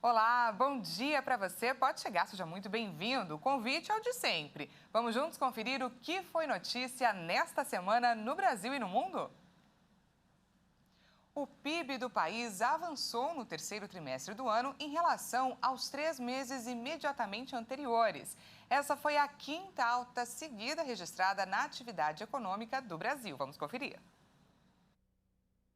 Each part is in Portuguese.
Olá, bom dia para você. Pode chegar, seja muito bem-vindo. O convite é o de sempre. Vamos juntos conferir o que foi notícia nesta semana no Brasil e no mundo? O PIB do país avançou no terceiro trimestre do ano em relação aos 3 meses imediatamente anteriores. Essa foi a quinta alta seguida registrada na atividade econômica do Brasil. Vamos conferir.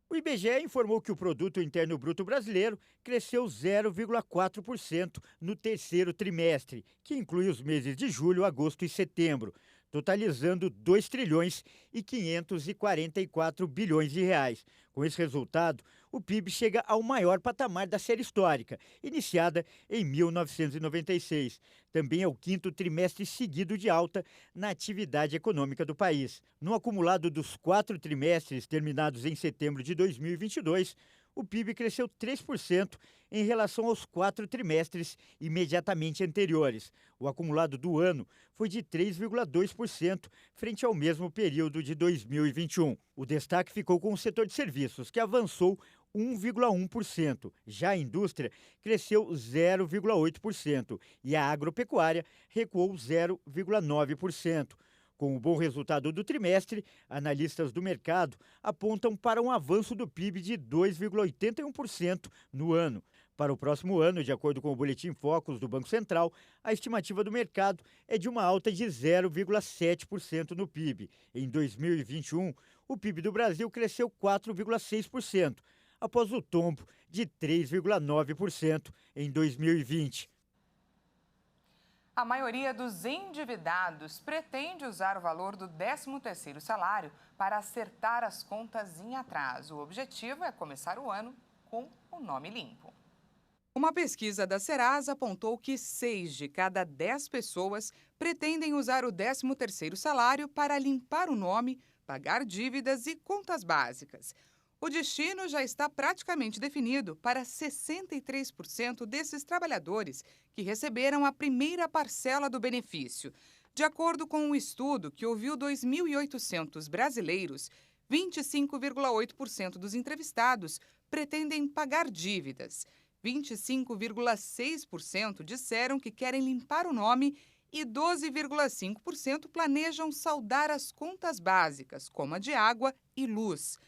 O IBGE informou que o Produto Interno Bruto Brasileiro cresceu 0,4% no terceiro trimestre, que inclui os meses de julho, agosto e setembro, totalizando 2 trilhões e 544 bilhões de reais. Com esse resultado, o PIB chega ao maior patamar da série histórica, iniciada em 1996. Também é o quinto trimestre seguido de alta na atividade econômica do país. No acumulado dos 4 trimestres terminados em setembro de 2022, o PIB cresceu 3% em relação aos 4 trimestres imediatamente anteriores. O acumulado do ano foi de 3,2% frente ao mesmo período de 2021. O destaque ficou com o setor de serviços, que avançou 1,1%. Já a indústria cresceu 0,8% e a agropecuária recuou 0,9%. Com o bom resultado do trimestre, analistas do mercado apontam para um avanço do PIB de 2,81% no ano. Para o próximo ano, de acordo com o Boletim Focus do Banco Central, a estimativa do mercado é de uma alta de 0,7% no PIB. Em 2021, o PIB do Brasil cresceu 4,6%, após o tombo de 3,9% em 2020. A maioria dos endividados pretende usar o valor do 13º salário para acertar as contas em atraso. O objetivo é começar o ano com o nome limpo. Uma pesquisa da Serasa apontou que 6 de cada 10 pessoas pretendem usar o 13º salário para limpar o nome, pagar dívidas e contas básicas. O destino já está praticamente definido para 63% desses trabalhadores que receberam a primeira parcela do benefício. De acordo com um estudo que ouviu 2.800 brasileiros, 25,8% dos entrevistados pretendem pagar dívidas. 25,6% disseram que querem limpar o nome e 12,5% planejam saldar as contas básicas, como a de água e luz.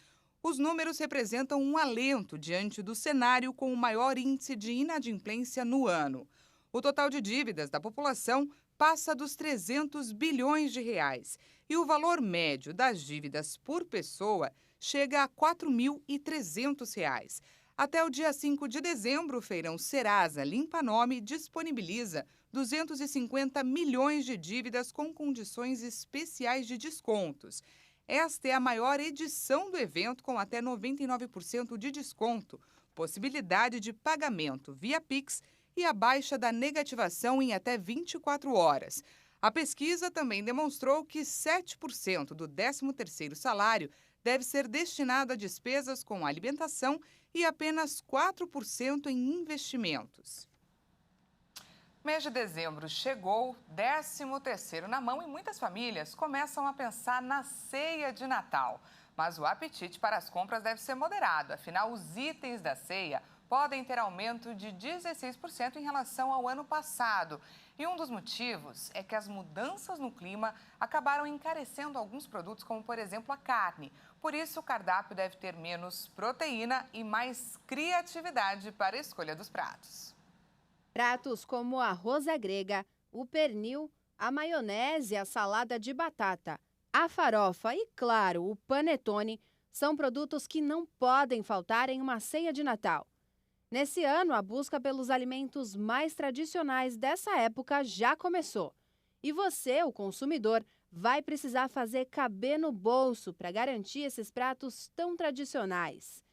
Os números representam um alento diante do cenário com o maior índice de inadimplência no ano. O total de dívidas da população passa dos 300 bilhões de reais e o valor médio das dívidas por pessoa chega a R$ 4.300. Até o dia 5 de dezembro, o feirão Serasa Limpa Nome disponibiliza 250 milhões de dívidas com condições especiais de descontos. Esta é a maior edição do evento, com até 99% de desconto, possibilidade de pagamento via Pix e a baixa da negativação em até 24 horas. A pesquisa também demonstrou que 7% do 13º salário deve ser destinado a despesas com alimentação e apenas 4% em investimentos. Mês de dezembro chegou, 13º na mão e muitas famílias começam a pensar na ceia de Natal. Mas o apetite para as compras deve ser moderado, afinal os itens da ceia podem ter aumento de 16% em relação ao ano passado. E um dos motivos é que as mudanças no clima acabaram encarecendo alguns produtos, como por exemplo a carne. Por isso o cardápio deve ter menos proteína e mais criatividade para a escolha dos pratos. Pratos como a arroz à grega, o pernil, a maionese, a salada de batata, a farofa e, claro, o panetone são produtos que não podem faltar em uma ceia de Natal. Nesse ano, a busca pelos alimentos mais tradicionais dessa época já começou. E você, o consumidor, vai precisar fazer caber no bolso para garantir esses pratos tão tradicionais.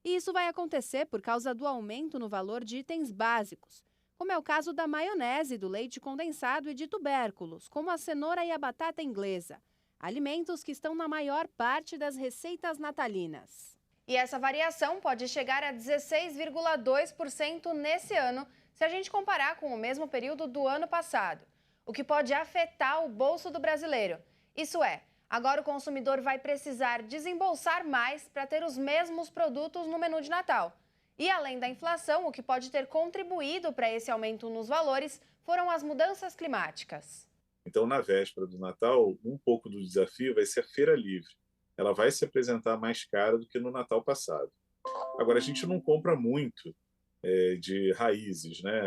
E isso vai acontecer por causa do aumento no valor de itens básicos, como é o caso da maionese, do leite condensado e de tubérculos, como a cenoura e a batata inglesa, alimentos que estão na maior parte das receitas natalinas. E essa variação pode chegar a 16,2% nesse ano, se a gente comparar com o mesmo período do ano passado, o que pode afetar o bolso do brasileiro. Isso é, agora o consumidor vai precisar desembolsar mais para ter os mesmos produtos no menu de Natal. E além da inflação, o que pode ter contribuído para esse aumento nos valores foram as mudanças climáticas. Então, na véspera do Natal, um pouco do desafio vai ser a feira livre. Ela vai se apresentar mais cara do que no Natal passado. Agora, a gente não compra muito de raízes, né?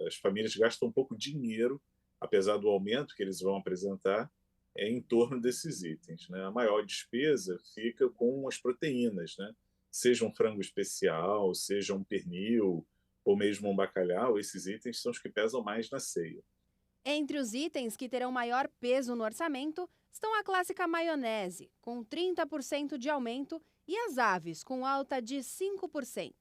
As famílias gastam um pouco de dinheiro, apesar do aumento que eles vão apresentar, em torno desses itens, né? A maior despesa fica com as proteínas, né? Seja um frango especial, seja um pernil, ou mesmo um bacalhau, esses itens são os que pesam mais na ceia. Entre os itens que terão maior peso no orçamento estão a clássica maionese, com 30% de aumento, e as aves, com alta de 5%.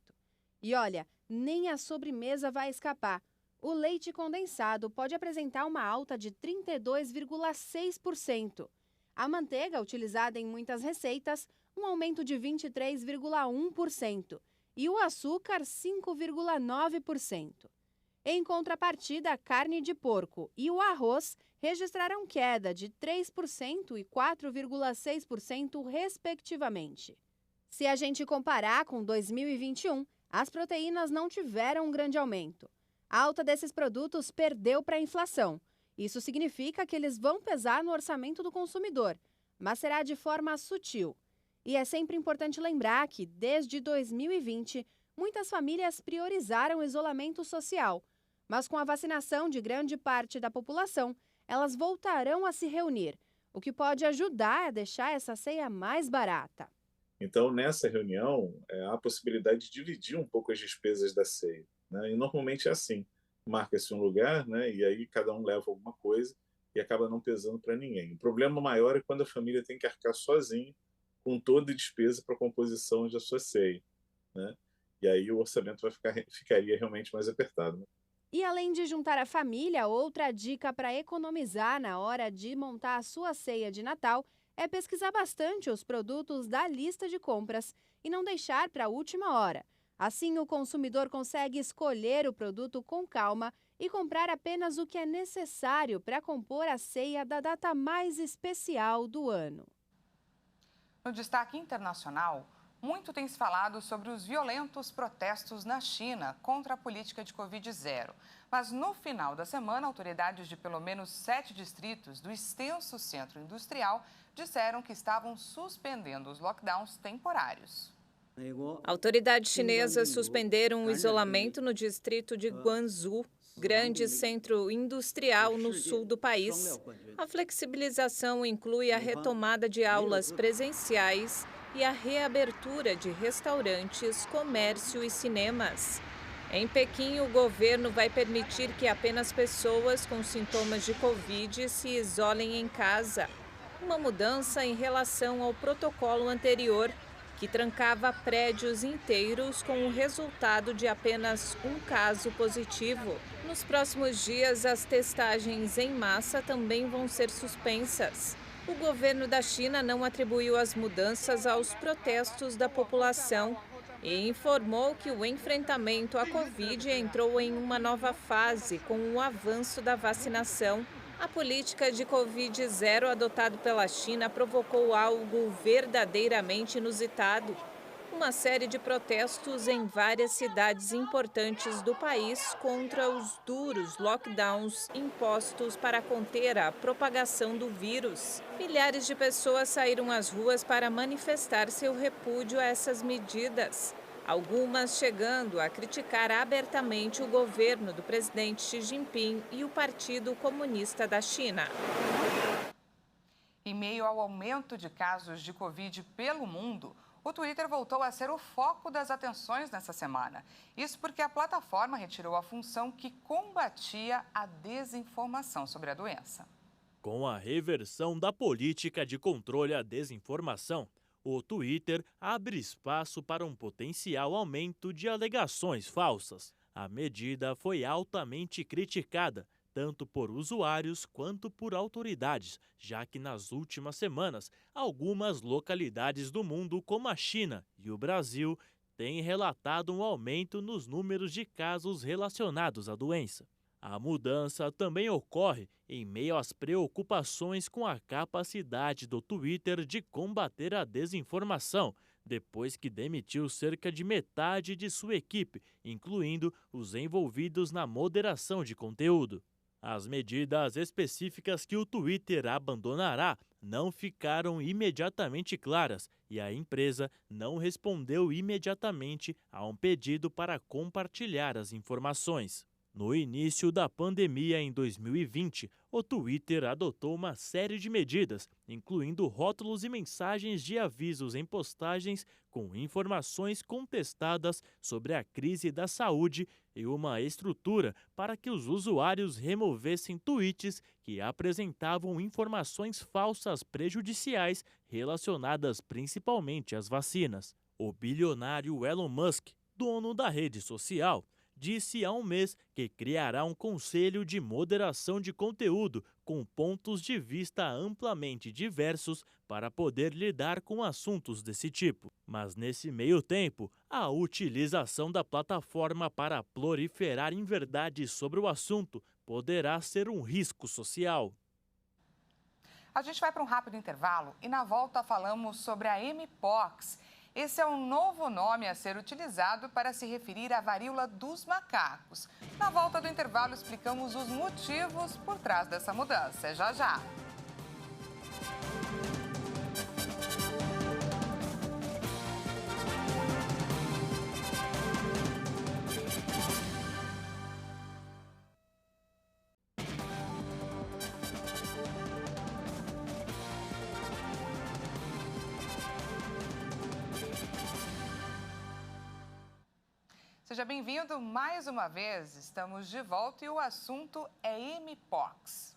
E olha, nem a sobremesa vai escapar. O leite condensado pode apresentar uma alta de 32,6%. A manteiga, utilizada em muitas receitas, um aumento de 23,1%. E o açúcar, 5,9%. Em contrapartida, a carne de porco e o arroz registraram queda de 3% e 4,6%, respectivamente. Se a gente comparar com 2021, as proteínas não tiveram um grande aumento. A alta desses produtos perdeu para a inflação. Isso significa que eles vão pesar no orçamento do consumidor, mas será de forma sutil. E é sempre importante lembrar que, desde 2020, muitas famílias priorizaram o isolamento social. Mas com a vacinação de grande parte da população, elas voltarão a se reunir, o que pode ajudar a deixar essa ceia mais barata. Então, nessa reunião, há a possibilidade de dividir um pouco as despesas da ceia, né? E normalmente é assim, marca-se um lugar, né? E aí cada um leva alguma coisa e acaba não pesando para ninguém. O problema maior é quando a família tem que arcar sozinha com toda a despesa para a composição da sua ceia, né? E aí o orçamento ficaria realmente mais apertado, né? E além de juntar a família, outra dica para economizar na hora de montar a sua ceia de Natal é pesquisar bastante os produtos da lista de compras e não deixar para a última hora. Assim, o consumidor consegue escolher o produto com calma e comprar apenas o que é necessário para compor a ceia da data mais especial do ano. No destaque internacional, muito tem se falado sobre os violentos protestos na China contra a política de Covid-0. Mas no final da semana, autoridades de pelo menos 7 distritos do extenso centro industrial disseram que estavam suspendendo os lockdowns temporários. Autoridades chinesas suspenderam o isolamento no distrito de Guangzhou, grande centro industrial no sul do país. A flexibilização inclui a retomada de aulas presenciais e a reabertura de restaurantes, comércio e cinemas. Em Pequim, o governo vai permitir que apenas pessoas com sintomas de Covid se isolem em casa. Uma mudança em relação ao protocolo anterior, que trancava prédios inteiros com o resultado de apenas um caso positivo. Nos próximos dias, as testagens em massa também vão ser suspensas. O governo da China não atribuiu as mudanças aos protestos da população e informou que o enfrentamento à Covid entrou em uma nova fase com o avanço da vacinação. A política de Covid-0 adotada pela China provocou algo verdadeiramente inusitado. Uma série de protestos em várias cidades importantes do país contra os duros lockdowns impostos para conter a propagação do vírus. Milhares de pessoas saíram às ruas para manifestar seu repúdio a essas medidas. Algumas chegando a criticar abertamente o governo do presidente Xi Jinping e o Partido Comunista da China. Em meio ao aumento de casos de Covid pelo mundo, o Twitter voltou a ser o foco das atenções nessa semana. Isso porque a plataforma retirou a função que combatia a desinformação sobre a doença. Com a reversão da política de controle à desinformação, o Twitter abre espaço para um potencial aumento de alegações falsas. A medida foi altamente criticada, tanto por usuários quanto por autoridades, já que nas últimas semanas, algumas localidades do mundo, como a China e o Brasil, têm relatado um aumento nos números de casos relacionados à doença. A mudança também ocorre em meio às preocupações com a capacidade do Twitter de combater a desinformação, depois que demitiu cerca de metade de sua equipe, incluindo os envolvidos na moderação de conteúdo. As medidas específicas que o Twitter abandonará não ficaram imediatamente claras e a empresa não respondeu imediatamente a um pedido para compartilhar as informações. No início da pandemia em 2020, o Twitter adotou uma série de medidas, incluindo rótulos e mensagens de avisos em postagens com informações contestadas sobre a crise da saúde e uma estrutura para que os usuários removessem tweets que apresentavam informações falsas prejudiciais relacionadas principalmente às vacinas. O bilionário Elon Musk, dono da rede social, disse há um mês que criará um conselho de moderação de conteúdo com pontos de vista amplamente diversos para poder lidar com assuntos desse tipo. Mas nesse meio tempo, a utilização da plataforma para proliferar inverdades sobre o assunto poderá ser um risco social. A gente vai para um rápido intervalo e na volta falamos sobre a Mpox. Esse é um novo nome a ser utilizado para se referir à varíola dos macacos. Na volta do intervalo, explicamos os motivos por trás dessa mudança. É já já. Seja bem-vindo mais uma vez, estamos de volta e o assunto é Mpox.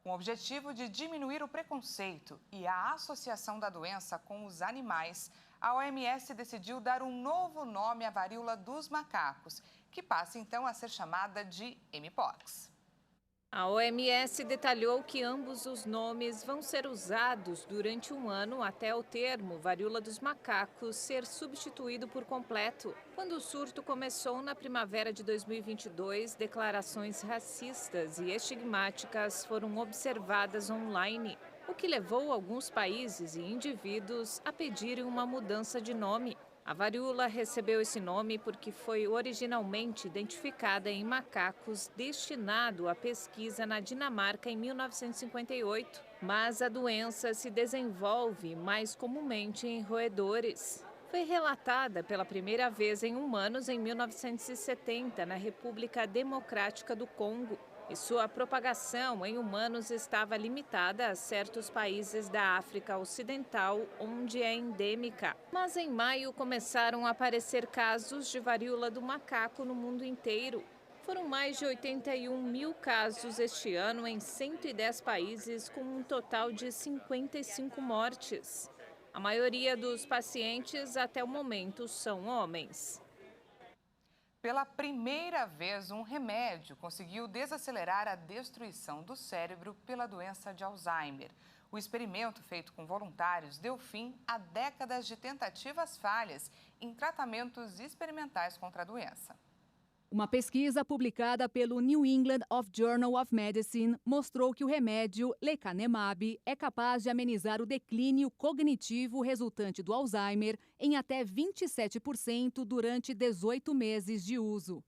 Com o objetivo de diminuir o preconceito e a associação da doença com os animais, a OMS decidiu dar um novo nome à varíola dos macacos, que passa então a ser chamada de Mpox. A OMS detalhou que ambos os nomes vão ser usados durante um ano até o termo varíola dos macacos ser substituído por completo. Quando o surto começou na primavera de 2022, declarações racistas e estigmáticas foram observadas online, o que levou alguns países e indivíduos a pedirem uma mudança de nome. A varíola recebeu esse nome porque foi originalmente identificada em macacos destinado à pesquisa na Dinamarca em 1958. Mas a doença se desenvolve mais comumente em roedores. Foi relatada pela primeira vez em humanos em 1970 na República Democrática do Congo. E sua propagação em humanos estava limitada a certos países da África Ocidental, onde é endêmica. Mas em maio começaram a aparecer casos de varíola do macaco no mundo inteiro. Foram mais de 81 mil casos este ano em 110 países, com um total de 55 mortes. A maioria dos pacientes, até o momento, são homens. Pela primeira vez, um remédio conseguiu desacelerar a destruição do cérebro pela doença de Alzheimer. O experimento feito com voluntários deu fim a décadas de tentativas falhas em tratamentos experimentais contra a doença. Uma pesquisa publicada pelo New England Journal of Medicine mostrou que o remédio lecanemab é capaz de amenizar o declínio cognitivo resultante do Alzheimer em até 27% durante 18 meses de uso.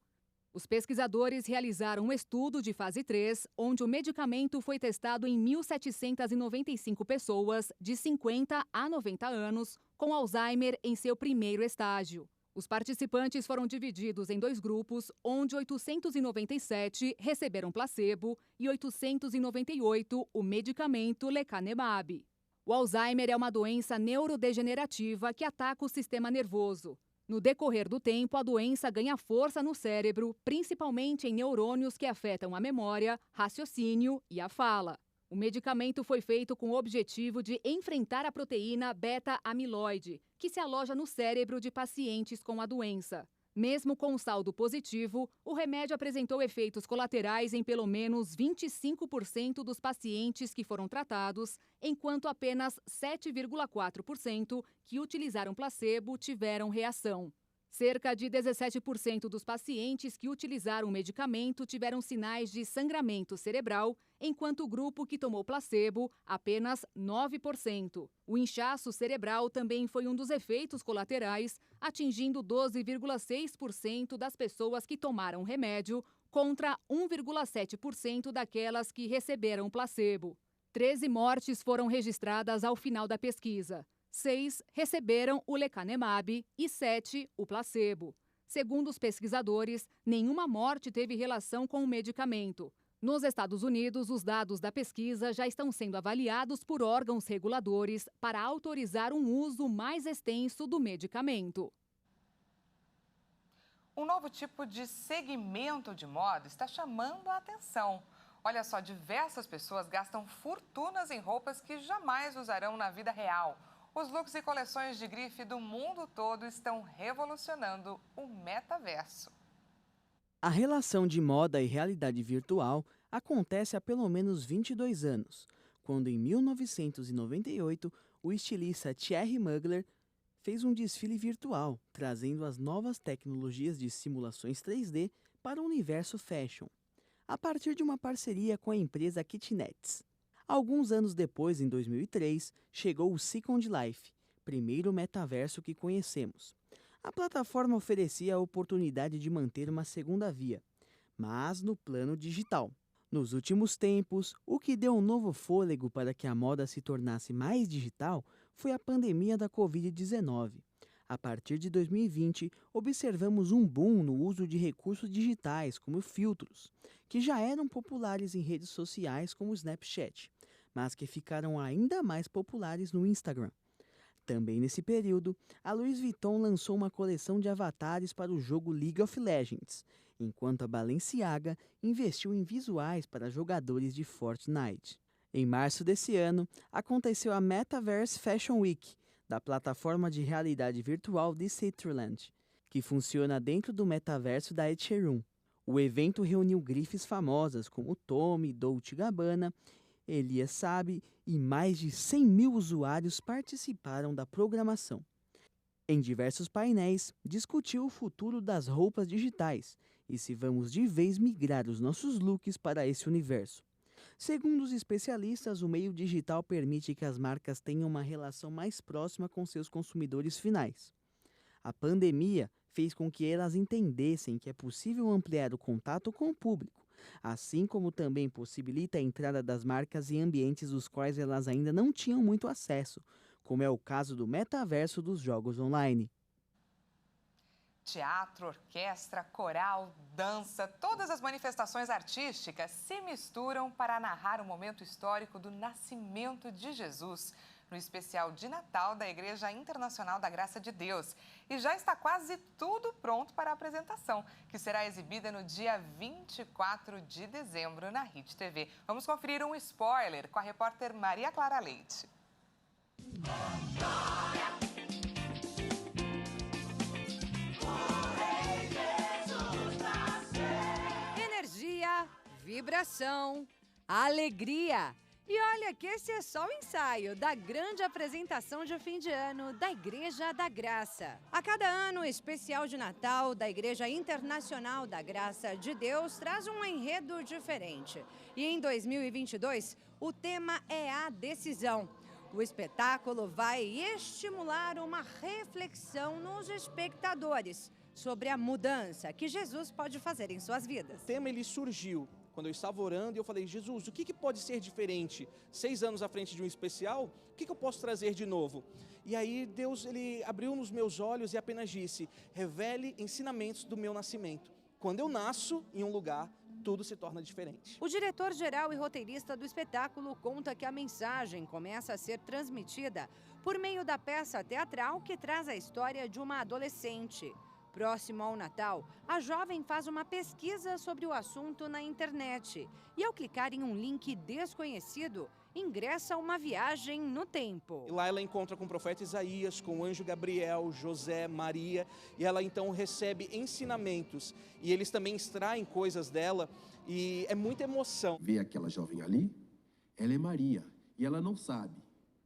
Os pesquisadores realizaram um estudo de fase 3, onde o medicamento foi testado em 1.795 pessoas de 50 a 90 anos com Alzheimer em seu primeiro estágio. Os participantes foram divididos em dois grupos, onde 897 receberam placebo e 898 o medicamento lecanemab. O Alzheimer é uma doença neurodegenerativa que ataca o sistema nervoso. No decorrer do tempo, a doença ganha força no cérebro, principalmente em neurônios que afetam a memória, raciocínio e a fala. O medicamento foi feito com o objetivo de enfrentar a proteína beta-amiloide, que se aloja no cérebro de pacientes com a doença. Mesmo com um saldo positivo, o remédio apresentou efeitos colaterais em pelo menos 25% dos pacientes que foram tratados, enquanto apenas 7,4% que utilizaram placebo tiveram reação. Cerca de 17% dos pacientes que utilizaram o medicamento tiveram sinais de sangramento cerebral, enquanto o grupo que tomou placebo, apenas 9%. O inchaço cerebral também foi um dos efeitos colaterais, atingindo 12,6% das pessoas que tomaram o remédio, contra 1,7% daquelas que receberam placebo. 13 mortes foram registradas ao final da pesquisa. 6 receberam o lecanemab e 7 o placebo. Segundo os pesquisadores, nenhuma morte teve relação com o medicamento. Nos Estados Unidos, os dados da pesquisa já estão sendo avaliados por órgãos reguladores para autorizar um uso mais extenso do medicamento. Um novo tipo de segmento de moda está chamando a atenção. Olha só, diversas pessoas gastam fortunas em roupas que jamais usarão na vida real. Os looks e coleções de grife do mundo todo estão revolucionando o metaverso. A relação de moda e realidade virtual acontece há pelo menos 22 anos, quando em 1998 o estilista Thierry Mugler fez um desfile virtual, trazendo as novas tecnologias de simulações 3D para o universo fashion, a partir de uma parceria com a empresa Kitnets. Alguns anos depois, em 2003, chegou o Second Life, primeiro metaverso que conhecemos. A plataforma oferecia a oportunidade de manter uma segunda via, mas no plano digital. Nos últimos tempos, o que deu um novo fôlego para que a moda se tornasse mais digital foi a pandemia da Covid-19. A partir de 2020, observamos um boom no uso de recursos digitais, como filtros, que já eram populares em redes sociais como o Snapchat, mas que ficaram ainda mais populares no Instagram. Também nesse período, a Louis Vuitton lançou uma coleção de avatares para o jogo League of Legends, enquanto a Balenciaga investiu em visuais para jogadores de Fortnite. Em março desse ano, aconteceu a Metaverse Fashion Week, da plataforma de realidade virtual Decentraland, que funciona dentro do metaverso da Ethereum. O evento reuniu grifes famosas como Tommy, Dolce & Gabbana, Elias Sabe e mais de 100 mil usuários participaram da programação. Em diversos painéis, discutiu o futuro das roupas digitais e se vamos de vez migrar os nossos looks para esse universo. Segundo os especialistas, o meio digital permite que as marcas tenham uma relação mais próxima com seus consumidores finais. A pandemia fez com que elas entendessem que é possível ampliar o contato com o público, assim como também possibilita a entrada das marcas em ambientes dos quais elas ainda não tinham muito acesso, como é o caso do metaverso dos jogos online. Teatro, orquestra, coral, dança, todas as manifestações artísticas se misturam para narrar o momento histórico do nascimento de Jesus, no especial de Natal da Igreja Internacional da Graça de Deus. E já está quase tudo pronto para a apresentação, que será exibida no dia 24 de dezembro na Hit TV. Vamos conferir um spoiler com a repórter Maria Clara Leite. Energia, vibração, alegria. E olha que esse é só o ensaio da grande apresentação de fim de ano da Igreja da Graça. A cada ano, o especial de Natal da Igreja Internacional da Graça de Deus traz um enredo diferente. E em 2022, o tema é a decisão. O espetáculo vai estimular uma reflexão nos espectadores sobre a mudança que Jesus pode fazer em suas vidas. O tema ele surgiu quando eu estava orando e eu falei, Jesus, o que pode ser diferente? 6 anos à frente de um especial, o que eu posso trazer de novo? E aí Deus ele abriu nos meus olhos e apenas disse, revele ensinamentos do meu nascimento. Quando eu nasço em um lugar, tudo se torna diferente. O diretor-geral e roteirista do espetáculo conta que a mensagem começa a ser transmitida por meio da peça teatral que traz a história de uma adolescente. Próximo ao Natal, a jovem faz uma pesquisa sobre o assunto na internet e, ao clicar em um link desconhecido, ingressa uma viagem no tempo. E lá ela encontra com o profeta Isaías, com o anjo Gabriel, José, Maria, e ela então recebe ensinamentos e eles também extraem coisas dela e é muita emoção. Vê aquela jovem ali? Ela é Maria e ela não sabe,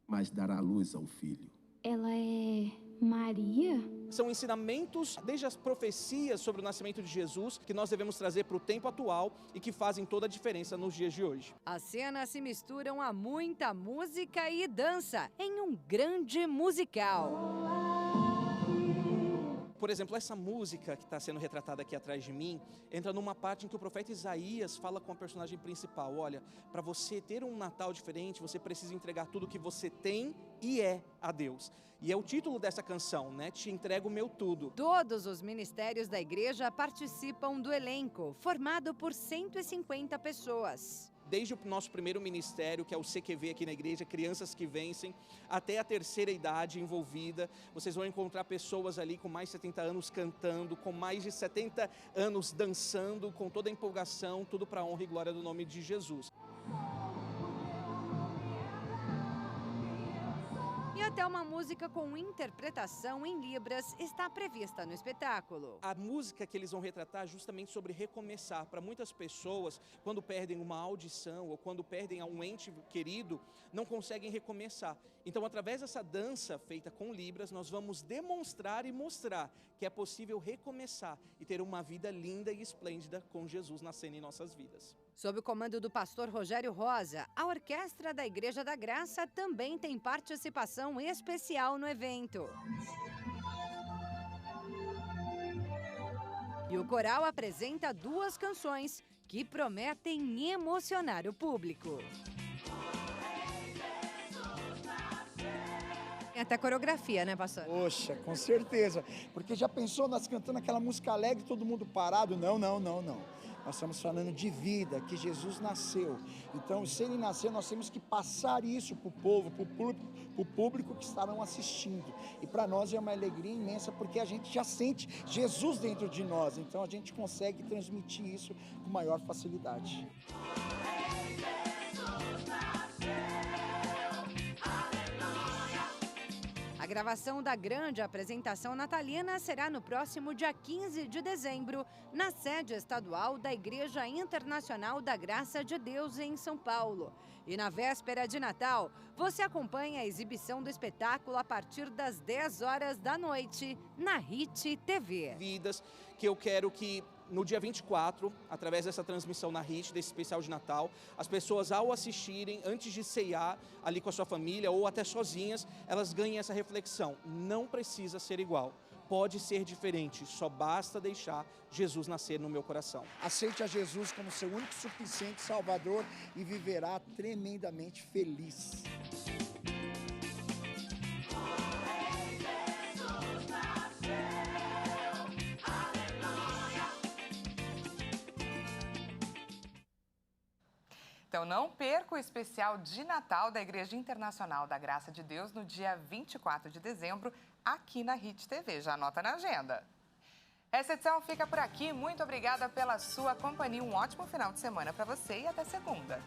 mas dará luz ao filho. Ela é Maria? São ensinamentos, desde as profecias sobre o nascimento de Jesus, que nós devemos trazer para o tempo atual e que fazem toda a diferença nos dias de hoje. As cenas se misturam a muita música e dança em um grande musical. Por exemplo, essa música que está sendo retratada aqui atrás de mim, entra numa parte em que o profeta Isaías fala com a personagem principal. Olha, para você ter um Natal diferente, você precisa entregar tudo que você tem e é a Deus. E é o título dessa canção, né? Te entrego o meu tudo. Todos os ministérios da igreja participam do elenco, formado por 150 pessoas. Desde o nosso primeiro ministério, que é o CQV aqui na igreja, Crianças que Vencem, até a terceira idade envolvida. Vocês vão encontrar pessoas ali com mais de 70 anos cantando, com mais de 70 anos dançando, com toda a empolgação, tudo para a honra e glória do nome de Jesus. E até uma música com interpretação em Libras está prevista no espetáculo. A música que eles vão retratar é justamente sobre recomeçar. Para muitas pessoas, quando perdem uma audição ou quando perdem um ente querido, não conseguem recomeçar. Então, através dessa dança feita com Libras, nós vamos demonstrar e mostrar que é possível recomeçar e ter uma vida linda e esplêndida com Jesus nascendo em nossas vidas. Sob o comando do pastor Rogério Rosa, a Orquestra da Igreja da Graça também tem participação especial no evento. E o coral apresenta 2 canções que prometem emocionar o público. Tem até coreografia, né, pastor? Poxa, com certeza. Porque já pensou nós cantando aquela música alegre, todo mundo parado? Não. Nós estamos falando de vida, que Jesus nasceu. Então, se ele nasceu, nós temos que passar isso para o povo, para o público que estarão assistindo. E para nós é uma alegria imensa, porque a gente já sente Jesus dentro de nós. Então, a gente consegue transmitir isso com maior facilidade. A gravação da grande apresentação natalina será no próximo dia 15 de dezembro, na sede estadual da Igreja Internacional da Graça de Deus, em São Paulo. E na véspera de Natal, você acompanha a exibição do espetáculo a partir das 10 horas da noite, na HIT TV. Vidas que eu quero que no dia 24, através dessa transmissão na HIT, desse especial de Natal, as pessoas ao assistirem, antes de ceiar ali com a sua família ou até sozinhas, elas ganhem essa reflexão. Não precisa ser igual, pode ser diferente, só basta deixar Jesus nascer no meu coração. Aceite a Jesus como seu único suficiente Salvador e viverá tremendamente feliz. Então não perca o especial de Natal da Igreja Internacional da Graça de Deus no dia 24 de dezembro, aqui na HIT TV. Já anota na agenda. Essa edição fica por aqui. Muito obrigada pela sua companhia. Um ótimo final de semana para você e até segunda.